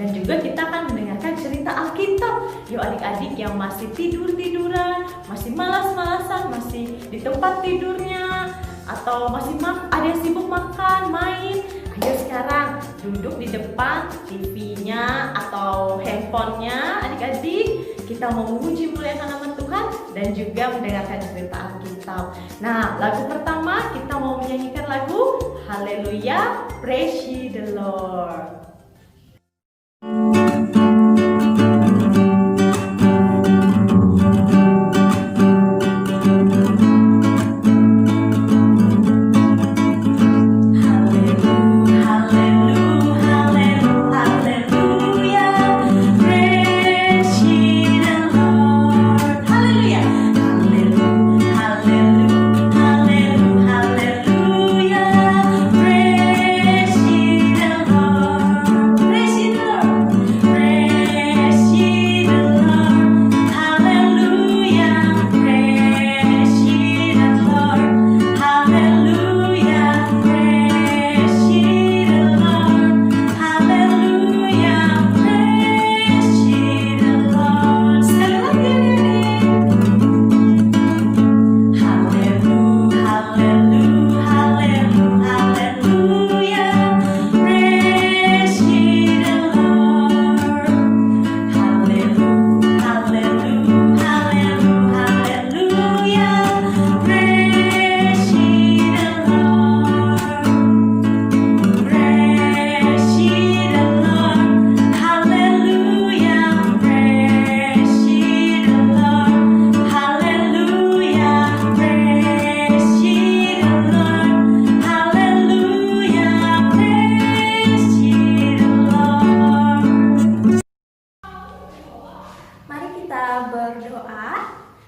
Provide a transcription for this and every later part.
Dan juga kita akan mendengarkan cerita Alkitab. Yuk adik-adik yang masih tidur-tiduran, masih malas-malasan, masih di tempat tidurnya, atau masih ada yang sibuk makan, main, ayo sekarang duduk di depan TV-nya atau handphonenya adik-adik. Kita mau memuji muliakan nama Tuhan dan juga mendengarkan cerita Alkitab. Nah, lagu pertama kita mau menyanyikan lagu Haleluya, Praise Ye the Lord.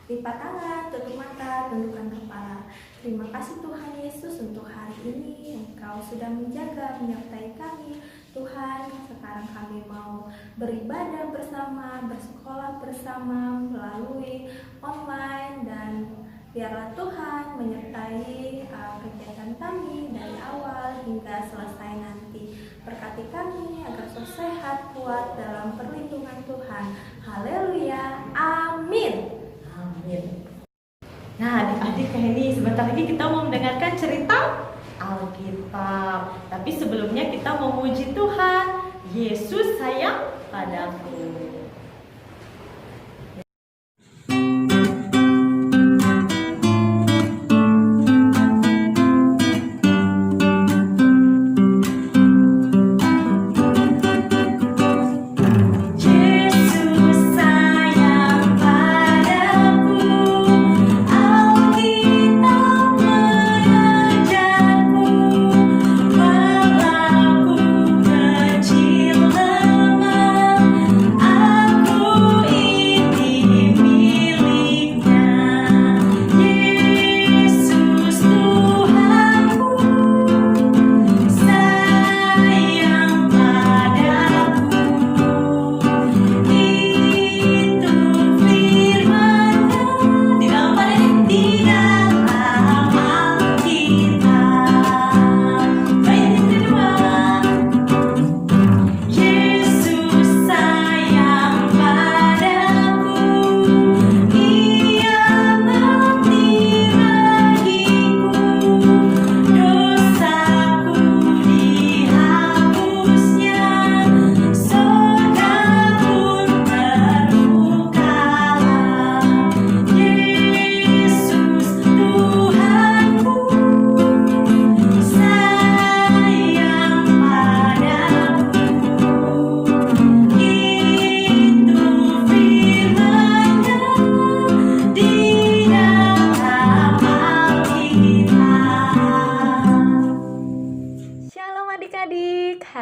Lipat tangan, tutup mata, tundukkan kepala. Terima kasih Tuhan Yesus untuk hari ini. Engkau sudah menjaga, menyertai kami. Tuhan, sekarang kami mau beribadah bersama, bersekolah bersama melalui online, dan biarlah Tuhan menyertai kegiatan kami dari awal hingga selesai nanti. Berkati kami agar sehat, kuat dalam perlindungan Tuhan. Haleluya, amin. Amin. Nah, adik-adik, ini sebentar lagi kita mau mendengarkan cerita Alkitab. Tapi sebelumnya kita mau memuji Tuhan. Yesus sayang padaku. I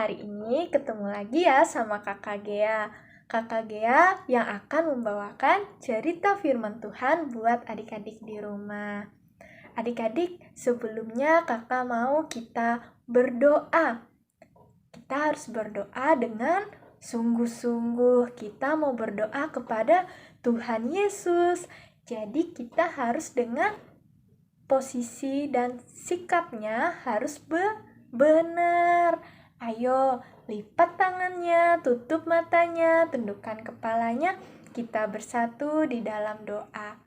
hari ini ketemu lagi ya sama Kakak Gea. Kakak Gea yang akan membawakan cerita firman Tuhan buat adik-adik di rumah. Adik-adik, sebelumnya kakak mau kita berdoa. Kita harus berdoa dengan sungguh-sungguh. Kita mau berdoa kepada Tuhan Yesus. Jadi kita harus dengan posisi dan sikapnya harus benar. Ayo, lipat tangannya, tutup matanya, tundukkan kepalanya. Kita bersatu di dalam doa.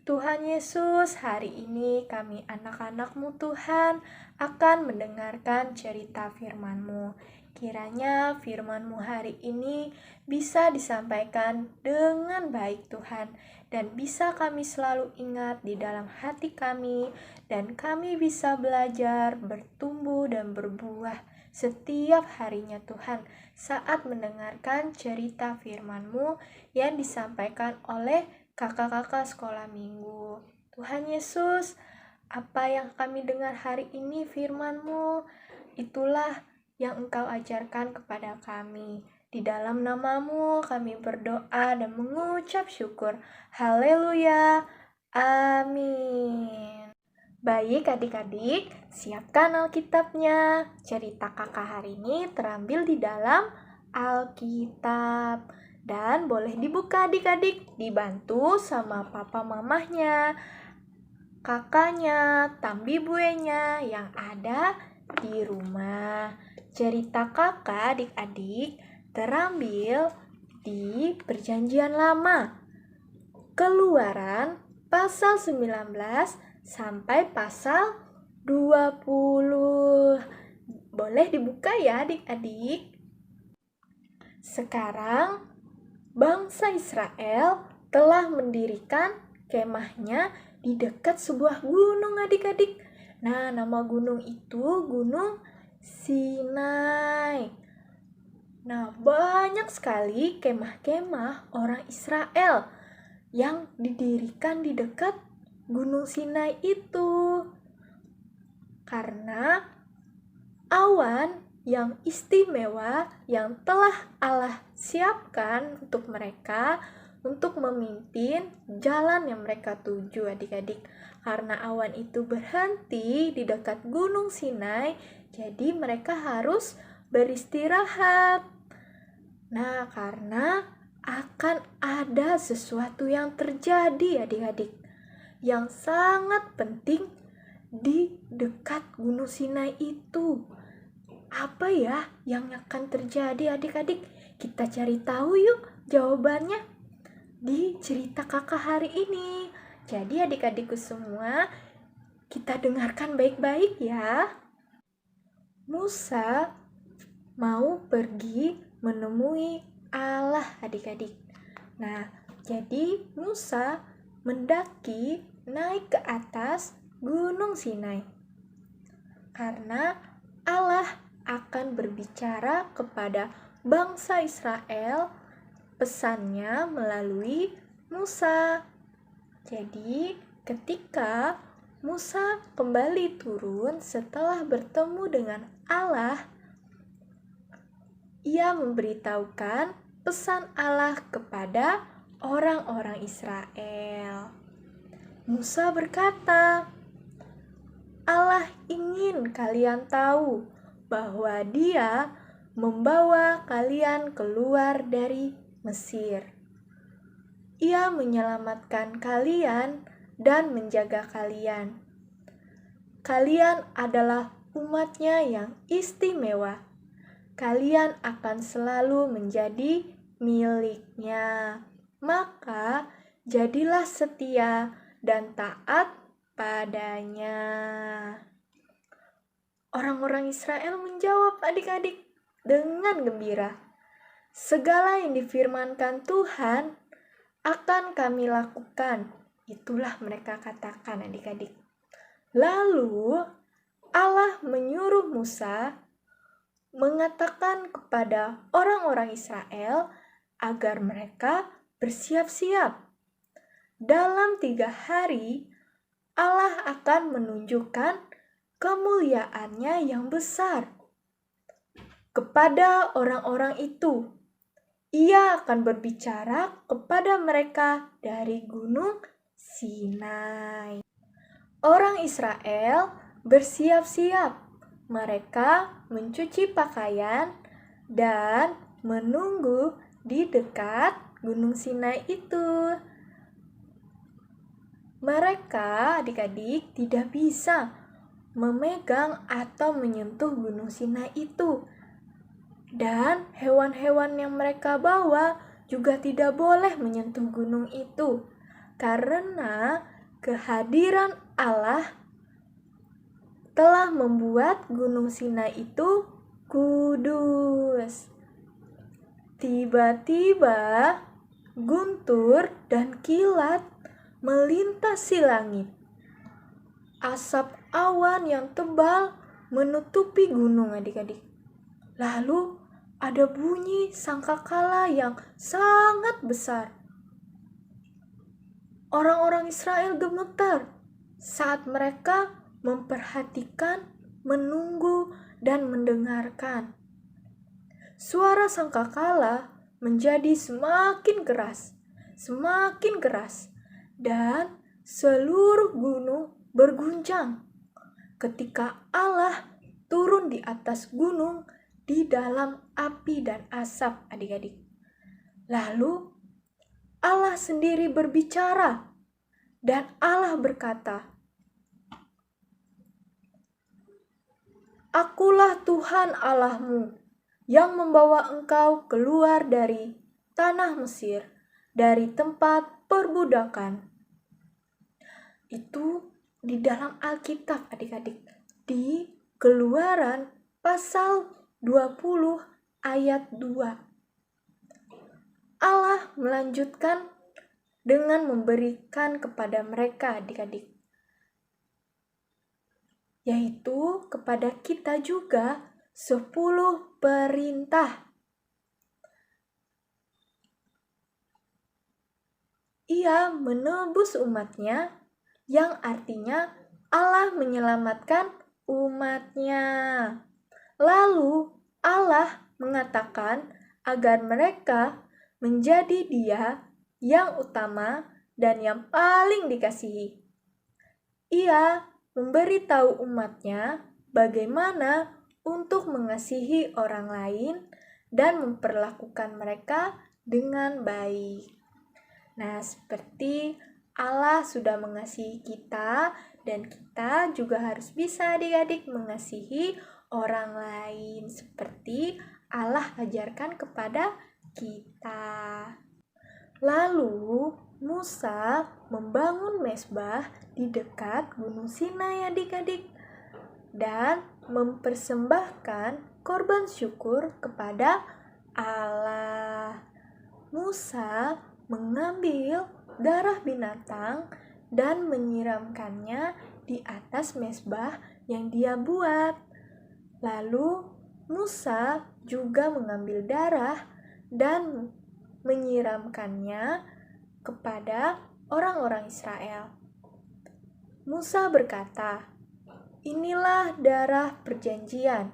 Tuhan Yesus, hari ini kami anak-anak-Mu Tuhan akan mendengarkan cerita firman-Mu. Kiranya firman-Mu hari ini bisa disampaikan dengan baik Tuhan, dan bisa kami selalu ingat di dalam hati kami, dan kami bisa belajar, bertumbuh, dan berbuah setiap harinya Tuhan saat mendengarkan cerita firman-Mu yang disampaikan oleh kakak-kakak sekolah minggu. Tuhan Yesus, apa yang kami dengar hari ini firman-Mu, itulah yang Engkau ajarkan kepada kami. Di dalam nama-Mu kami berdoa dan mengucap syukur. Haleluya. Amin. Baik adik-adik, siapkan Alkitabnya. Cerita kakak hari ini terambil di dalam Alkitab. Dan boleh dibuka adik-adik, dibantu sama papa mamahnya, kakaknya, tambi buenya yang ada di rumah. Cerita kakak adik-adik terambil di Perjanjian Lama. Keluaran pasal 19 sampai pasal 20. Boleh dibuka ya adik-adik. Sekarang bangsa Israel telah mendirikan kemahnya di dekat sebuah gunung adik-adik. Nah, nama gunung itu Gunung Sinai. Nah, banyak sekali kemah-kemah orang Israel yang didirikan di dekat Gunung Sinai itu. Karena awan yang istimewa yang telah Allah siapkan untuk mereka untuk memimpin jalan yang mereka tuju adik-adik. Karena awan itu berhenti di dekat Gunung Sinai, jadi mereka harus beristirahat. Nah, karena akan ada sesuatu yang terjadi adik-adik yang sangat penting di dekat Gunung Sinai itu. Apa ya yang akan terjadi adik-adik? Kita cari tahu yuk jawabannya di cerita kakak hari ini. Jadi adik-adikku semua, kita dengarkan baik-baik ya. Musa mau pergi menemui Allah adik-adik. Nah, jadi Musa mendaki naik ke atas Gunung Sinai. Karena Allah akan berbicara kepada bangsa Israel, pesannya melalui Musa. Jadi, ketika Musa kembali turun setelah bertemu dengan Allah, ia memberitahukan pesan Allah kepada orang-orang Israel. Musa berkata, Allah ingin kalian tahu bahwa Dia membawa kalian keluar dari Mesir. Ia menyelamatkan kalian dan menjaga kalian. Kalian adalah umat-Nya yang istimewa. Kalian akan selalu menjadi milik-Nya. Maka jadilah setia dan taat padanya. Orang-orang Israel menjawab adik-adik dengan gembira. Segala yang difirmankan Tuhan akan kami lakukan. Itulah mereka katakan adik-adik. Lalu Allah menyuruh Musa mengatakan kepada orang-orang Israel agar mereka bersiap-siap. Dalam 3 hari Allah akan menunjukkan kemuliaannya yang besar. kepada orang-orang itu. Ia akan berbicara kepada mereka dari Gunung Sinai. Orang Israel bersiap-siap. Mereka mencuci pakaian dan menunggu di dekat Gunung Sinai itu. Mereka, adik-adik, tidak bisa memegang atau menyentuh Gunung Sinai itu. Dan hewan-hewan yang mereka bawa juga tidak boleh menyentuh gunung itu, karena kehadiran Allah telah membuat Gunung Sinai itu kudus. Tiba-tiba guntur dan kilat melintasi langit. Asap awan yang tebal menutupi gunung, adik-adik. Lalu ada bunyi sangkakala yang sangat besar. Orang-orang Israel gemetar saat mereka memperhatikan, menunggu, dan mendengarkan. Suara sangkakala menjadi semakin keras, dan seluruh gunung berguncang ketika Allah turun di atas gunung di dalam api dan asap, adik-adik. Lalu Allah sendiri berbicara dan Allah berkata, "Akulah Tuhan Allahmu yang membawa engkau keluar dari tanah Mesir, dari tempat perbudakan." Itu di dalam Alkitab, adik-adik, di Keluaran pasal 20 ayat 2. Allah melanjutkan dengan memberikan kepada mereka, adik-adik, yaitu kepada kita juga 10 perintah. Ia menebus umatnya, yang artinya Allah menyelamatkan umatnya. Lalu Allah mengatakan agar mereka menjadi Dia yang utama dan yang paling dikasihi. Ia memberitahu umatnya bagaimana untuk mengasihi orang lain dan memperlakukan mereka dengan baik. Nah, seperti Allah sudah mengasihi kita, dan kita juga harus bisa adik-adik mengasihi orang lain seperti Allah ajarkan kepada kita. Lalu Musa membangun mezbah di dekat Gunung Sinai, adik-adik, dan mempersembahkan korban syukur kepada Allah. Musa mengambil darah binatang dan menyiramkannya di atas mezbah yang dia buat. Lalu Musa juga mengambil darah dan menyiramkannya kepada orang-orang Israel. Musa berkata, "Inilah darah perjanjian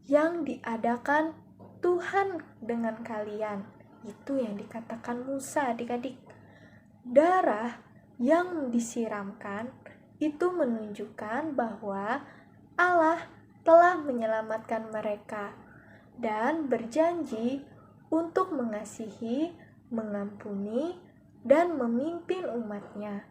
yang diadakan Tuhan dengan kalian." Itu yang dikatakan Musa, adik-adik. Darah yang disiramkan itu menunjukkan bahwa Allah telah menyelamatkan mereka dan berjanji untuk mengasihi, mengampuni, dan memimpin umatnya.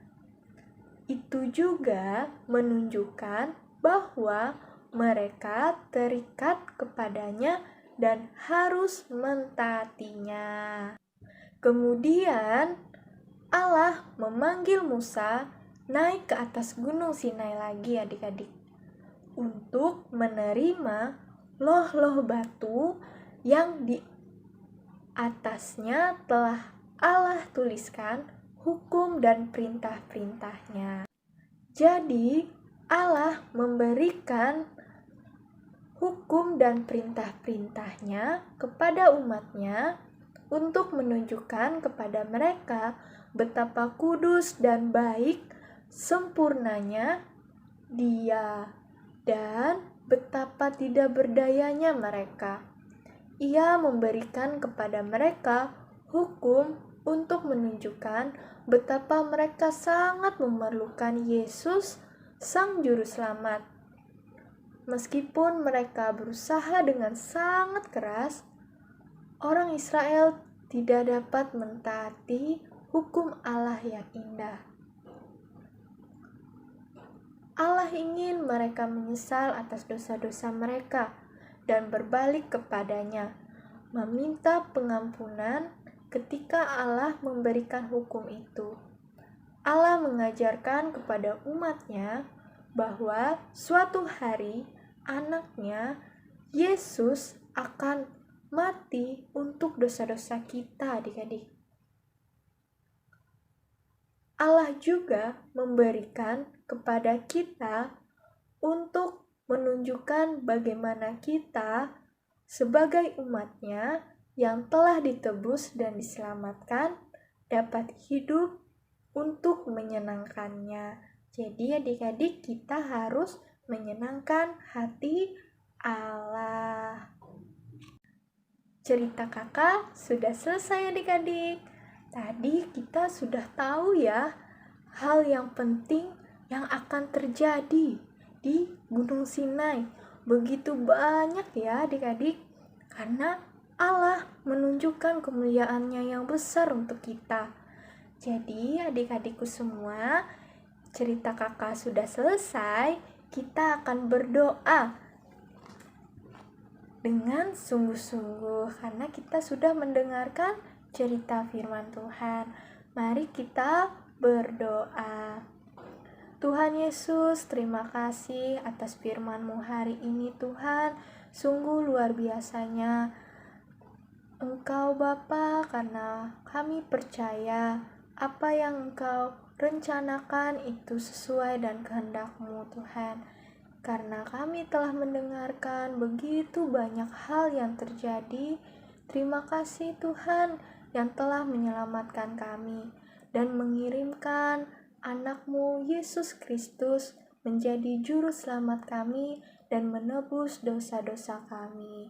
Itu juga menunjukkan bahwa mereka terikat kepadanya dan harus mentaatinya. Kemudian Allah memanggil Musa naik ke atas Gunung Sinai lagi, adik-adik, untuk menerima loh-loh batu yang di atasnya telah Allah tuliskan hukum dan perintah-perintahnya. Jadi Allah memberikan hukum dan perintah-perintahnya kepada umatnya untuk menunjukkan kepada mereka betapa kudus dan baik sempurnanya Dia dan betapa tidak berdayanya mereka. Ia memberikan kepada mereka hukum untuk menunjukkan betapa mereka sangat memerlukan Yesus, Sang Juru Selamat. Meskipun mereka berusaha dengan sangat keras, orang Israel tidak dapat mentaati hukum Allah yang indah. Allah ingin mereka menyesal atas dosa-dosa mereka dan berbalik kepadanya, meminta pengampunan ketika Allah memberikan hukum itu. Allah mengajarkan kepada umatnya bahwa suatu hari anaknya, Yesus, akan mati untuk dosa-dosa kita, adik-adik. Allah juga memberikan kepada kita untuk menunjukkan bagaimana kita sebagai umatnya yang telah ditebus dan diselamatkan dapat hidup untuk menyenangkannya. Jadi adik-adik, kita harus menyenangkan hati Allah. Cerita kakak sudah selesai adik-adik. Tadi kita sudah tahu ya hal yang penting yang akan terjadi di Gunung Sinai. Begitu banyak ya adik-adik, karena Allah menunjukkan kemuliaannya yang besar untuk kita. Jadi adik-adikku semua, cerita kakak sudah selesai, kita akan berdoa dengan sungguh-sungguh karena kita sudah mendengarkan cerita firman Tuhan. Mari kita berdoa. Tuhan Yesus, terima kasih atas firman-Mu hari ini Tuhan. Sungguh luar biasanya Engkau Bapa, karena kami percaya apa yang Engkau rencanakan itu sesuai dan kehendak-Mu Tuhan. Karena kami telah mendengarkan begitu banyak hal yang terjadi, terima kasih Tuhan yang telah menyelamatkan kami dan mengirimkan anak-Mu Yesus Kristus menjadi juru selamat kami dan menebus dosa-dosa kami.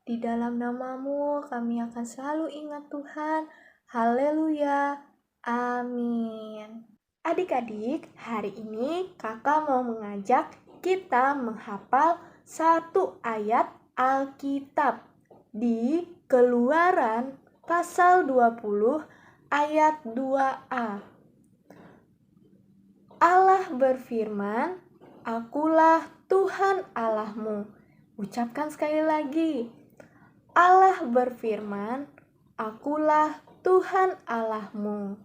Di dalam nama-Mu kami akan selalu ingat Tuhan. Haleluya. Amin. Adik-adik, hari ini kakak mau mengajak kita menghafal satu ayat Alkitab di Keluaran pasal 20 ayat 2a. Allah berfirman, "Akulah Tuhan Allahmu." Ucapkan sekali lagi. Allah berfirman, "Akulah Tuhan Allahmu."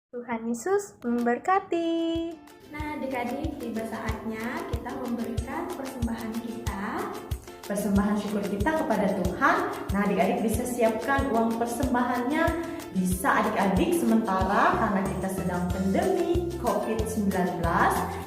Tuhan Yesus memberkati. Nah, adik-adik, tiba saatnya kita memberikan persembahan kita. Persembahan syukur kita kepada Tuhan. Nah, adik-adik bisa siapkan uang persembahannya. Bisa adik-adik sementara karena kita sedang pandemi COVID-19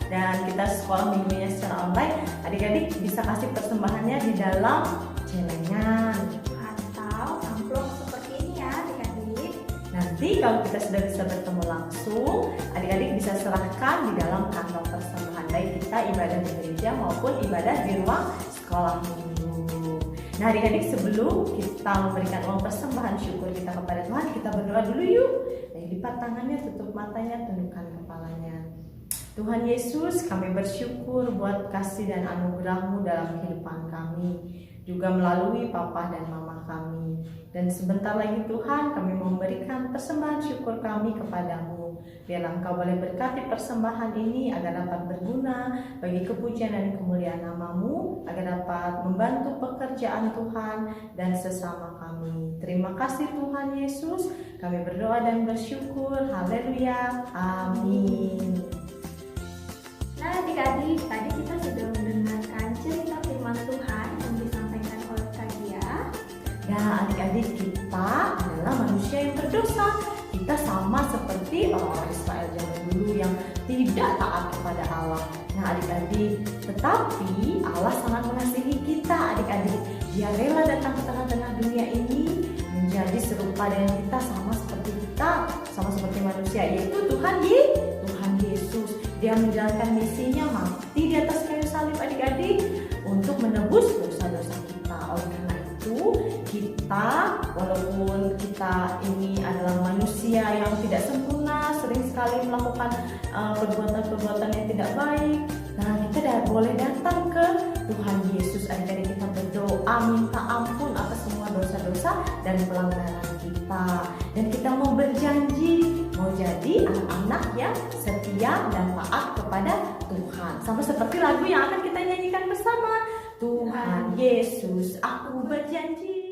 dan kita sekolah minggunya secara online. Adik-adik bisa kasih persembahannya di dalam celengan Atau amplop seperti ini ya adik-adik. Nanti kalau kita sudah bisa bertemu langsung, adik-adik bisa serahkan di dalam kantong persembahan, baik kita ibadah di gereja maupun ibadah di ruang sekolah minggu. Nah adik-adik, sebelum kita memberikan uang persembahan syukur kita kepada Tuhan, kita berdoa dulu yuk. Lipat tangannya, tutup matanya, tundukkan kepalanya. Tuhan Yesus, kami bersyukur buat kasih dan anugerah-Mu dalam kehidupan kami, juga melalui papa dan mama kami. Dan sebentar lagi Tuhan, kami memberikan persembahan syukur kami kepadamu. Biarlah Engkau boleh berkati persembahan ini agar dapat berguna bagi kepujian dan kemuliaan nama-Mu, agar dapat membantu pekerjaan Tuhan dan sesama kami. Terima kasih Tuhan Yesus, kami berdoa dan bersyukur. Haleluya. Amin. Nah adik-adik, tadi kita sudah mendengarkan cerita firman Tuhan yang disampaikan oleh Kak Gia. Nah adik-adik, kita adalah manusia yang berdosa. Kita sama seperti orang-orang Israel zaman dulu yang tidak taat kepada Allah. Nah adik-adik, tetapi Allah sangat mengasihi kita adik-adik. Dia rela datang ke tengah-tengah dunia ini menjadi serupa dengan kita, sama seperti manusia, yaitu Tuhan Yesus. Dia menjalankan misinya mati di atas kayu salib adik-adik untuk menebus dosa-dosa kita. Oleh kita ini adalah manusia yang tidak sempurna, sering sekali melakukan perbuatan-perbuatan yang tidak baik. Nah, kita boleh datang ke Tuhan Yesus adik-adik, kita berdoa minta ampun atas semua dosa-dosa dan pelanggaran kita. Dan kita mau berjanji mau jadi anak-anak yang setia dan taat kepada Tuhan. Sama seperti lagu yang akan kita nyanyikan bersama. Tuhan Yesus, aku berjanji.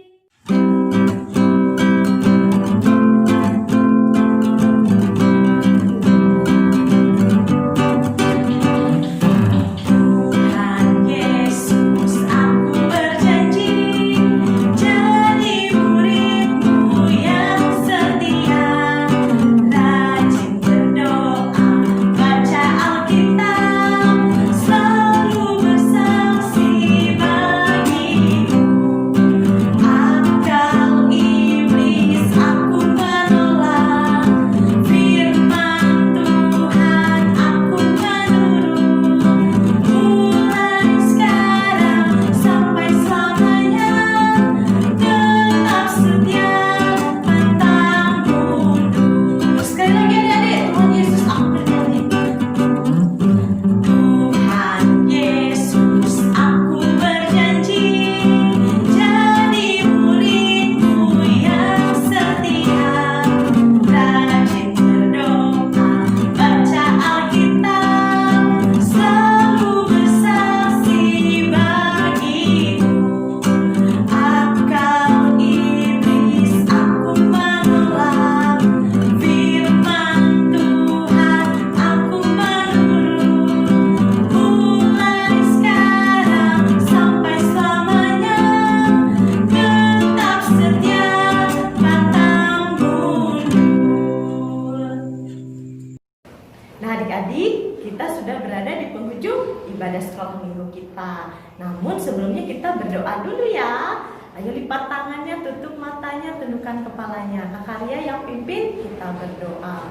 Adik-adik, kita sudah berada di penghujung ibadah sekolah minggu kita. Namun sebelumnya kita berdoa dulu ya. Ayo lipat tangannya, tutup matanya, tundukkan kepalanya. Kak Arya yang pimpin, kita berdoa.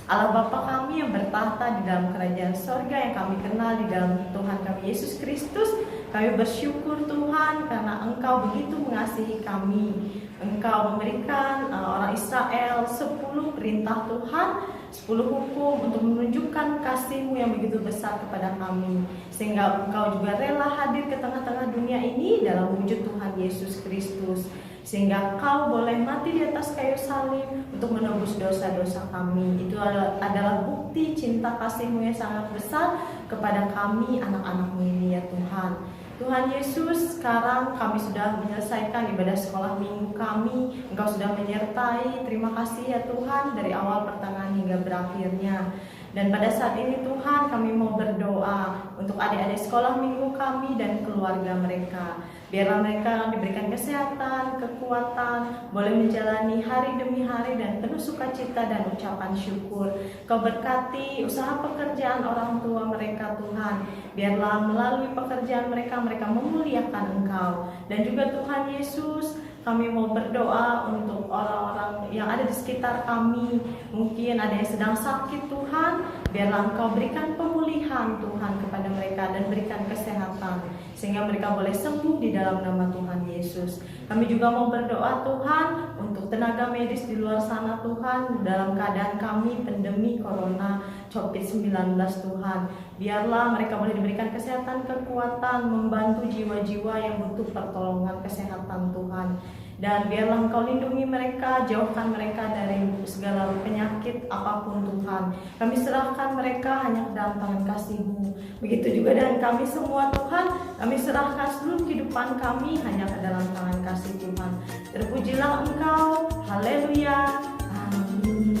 Allah Bapa kami yang bertahta di dalam kerajaan sorga, yang kami kenal di dalam Tuhan kami Yesus Kristus, kami bersyukur Tuhan karena Engkau begitu mengasihi kami. Engkau memberikan orang Israel 10 perintah Tuhan, 10 hukum untuk menunjukkan kasih-Mu yang begitu besar kepada kami. Sehingga Engkau juga rela hadir ke tengah-tengah dunia ini dalam wujud Tuhan Yesus Kristus. Sehingga Engkau boleh mati di atas kayu salib untuk menebus dosa-dosa kami. Itu adalah bukti cinta kasih-Mu yang sangat besar kepada kami anak-anak-Mu ini ya Tuhan. Tuhan Yesus, sekarang kami sudah menyelesaikan ibadah sekolah minggu kami. Engkau sudah menyertai. Terima kasih ya Tuhan, dari awal, pertengahan hingga berakhirnya. Dan pada saat ini Tuhan, kami mau berdoa untuk adik-adik sekolah minggu kami dan keluarga mereka. Biarlah mereka diberikan kesehatan, kekuatan, boleh menjalani hari demi hari dan penuh sukacita dan ucapan syukur. Kau berkati usaha pekerjaan orang tua mereka Tuhan. Biarlah melalui pekerjaan mereka memuliakan Engkau. Dan juga Tuhan Yesus, kami mau berdoa untuk orang-orang yang ada di sekitar kami. Mungkin ada yang sedang sakit Tuhan. Biarlah Engkau berikan pemulihan Tuhan kepada mereka dan berikan kesehatan, sehingga mereka boleh sembuh di dalam nama Tuhan Yesus. Kami juga mau berdoa Tuhan untuk tenaga medis di luar sana Tuhan, dalam keadaan kami pandemi Corona COVID-19 Tuhan. Biarlah mereka boleh diberikan kesehatan, kekuatan, membantu jiwa-jiwa yang butuh pertolongan kesehatan Tuhan. Dan biarlah Engkau lindungi mereka, jauhkan mereka dari segala penyakit apapun Tuhan. Kami serahkan mereka hanya ke dalam tangan kasih-Mu. Begitu juga dengan kami semua Tuhan, kami serahkan seluruh kehidupan kami hanya ke dalam tangan kasih Tuhan. Terpujilah Engkau, haleluya, amin.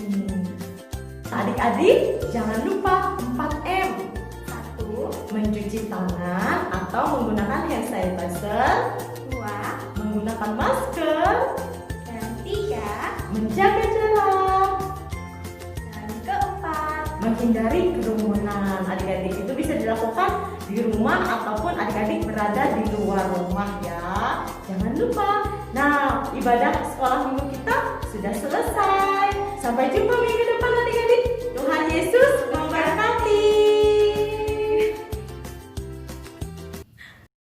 Adik-adik, jangan lupa 4M. 1, Mencuci tangan atau menggunakan hand sanitizer. 2, Menggunakan masker. dan 3, Menjaga jarak. dan keempat, Menghindari kerumunan. Adik-adik itu bisa dilakukan di rumah ataupun adik-adik berada di luar rumah ya. Jangan lupa. Nah, ibadah sekolah minggu kita sudah selesai. Sampai jumpa minggu depan adik-adik. Tuhan Yesus